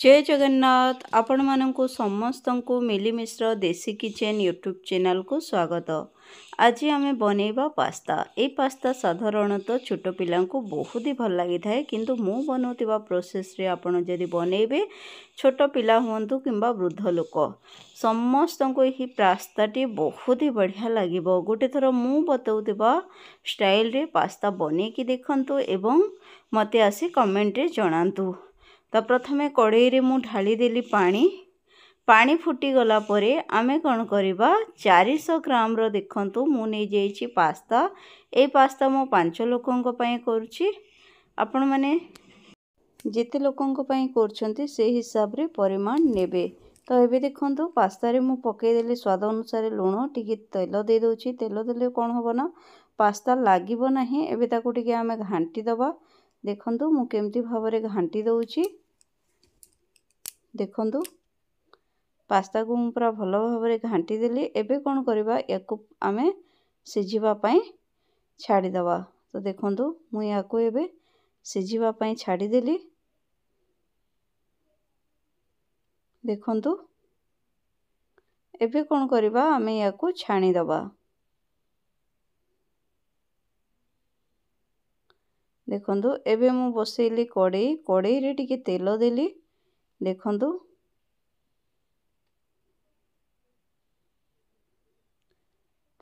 जय जगन्नाथ आपण मानंकु समस्तंकु मिली मिश्र देसी किचन यूट्यूब चैनल को स्वागत। आज आमे बनेबा पास्ता। ए पास्ता साधारणतः छोट पिलांकु बहुत ही भल लगी थाए, किंतु मु बनौतिबा प्रोसेस रे आपण जदि बनेबे छोट पिला हुंतु किंबा वृद्ध लोक समस्तंकु एही पास्ताटी बहुत ही बढ़िया लागिबो। गोटे थर मु बतौतिबा स्टाइल रे पास्ता बने की देखंतु एवं मते आसी कमेंट रे जणांतु। तो प्रथमे कड़ाई रे मु ढाली देली पानी फुटी गला परे आमे कौन करिबा 400 ग्राम रो देखंतु मु नै जाईची पास्ता। ए पास्ता मो 5 लोकंक पई करूची, आपण माने जेते लोकंक पई करछंती से हिसाब रे परिमाण नेबे। तो एबे देखंतु पास्ता रे मु पके देली स्वाद अनुसार लूण, टिके तेल दे दोची। तेल देले कोन होबो ना पास्ता लागिबो नाही। एबे ताकू टिके आमे घांटी दबा। देखंतु मु केमती भाबरे घांटी दउची। देखंतु पास्ता को मु पूरा भलो भाबरे घांटी देली। एबे कोन करबा याकू आमे सिझिबा पई छाडी दबा। तो देखंतु मु याकू एबे सिझिबा पई छाडी देली। देखंतु एबे कोन करबा आमे याकू छाणी दबा। देखंतु एबे मु बसेली कड़ाई रे टिके तेल देली। देखंतु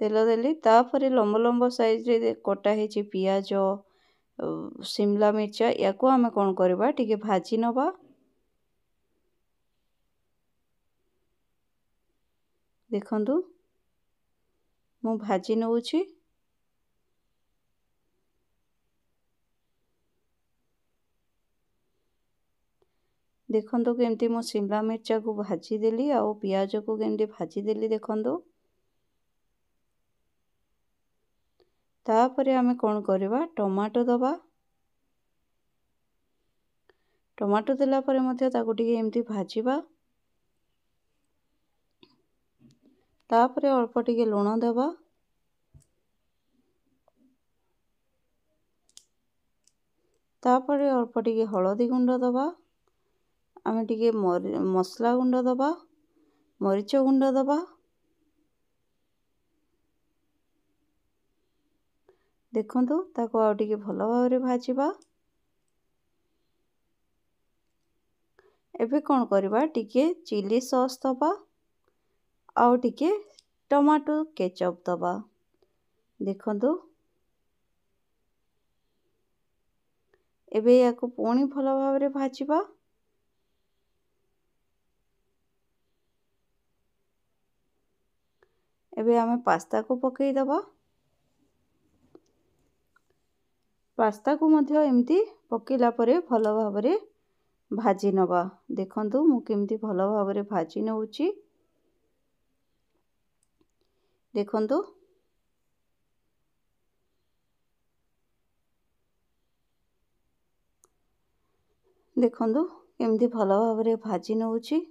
तेल देली, तापरे लंब लंब साइज रे कटा हेची पियाज, शिमला मिर्चा याकू आमे कोन करबा टिके भाजी नबा। देखंतु मु भाजी नउची। देखंतु केमती मो शिमला मिर्चा को भाजी देली आउ पियाज को केमती भाजी देली। देखंतु तापरे आमे कोन करबा टमाटो दबा। टमाटो देला परे मध्य ताकू टिके एमती भाजीबा। तापरे अल्प टिके लूण दबा। तापरे अल्प टिके हळदी गुंड दबा। आमे टिके मसला गुंड दबा, मरीच गुंड दबा। देखंतु ताको आ टिके भलो भाबरे भाजीबा। एबे कोन करबा टिके चिली सॉस दबा आउ टिके टमाटो केचप दबा। देखंतु एबे याको पुणी भलो भाबरे भाजीबा। एबे आमे पास्ता को पकई दबा। पास्ता को मध्य एमती पकेला परे भलो भाबरे भाजी नबा। देखंतु मु केमती भलो भाबरे भाजी नउची। देखंतु देखंतु केमती भलो भाबरे भाजी नउची।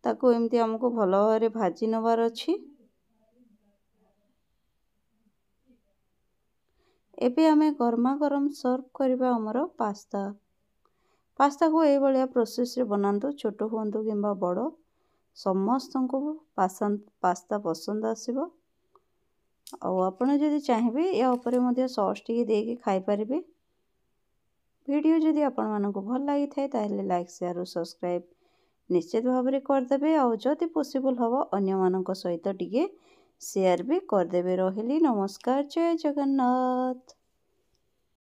ताको एमती हमको भलो भाबरे भाजी नबार अछि। एबे आमे गरमा गरम सर्व करबा हमरो पास्ता। पास्ता को ए बलिया प्रोसेस रे बनांतु, छोट हुंतु किंबा बड़ समस्तंको पास्ता पसंद आसीबो। आउ आपण जदि चाहिबे या ऊपर मध्ये सॉस टिके देके खाइ परिबे। वीडियो जदि आपण मानको भल लागि थाए ताहेले लाइक शेयर और सब्सक्राइब निश्चित भाबरे कर देबे। आउ जदि पॉसिबल हबो अन्य मानको सहित टिके शेयर भी कर देबे। रहिली नमस्कार, जय जगन्नाथ।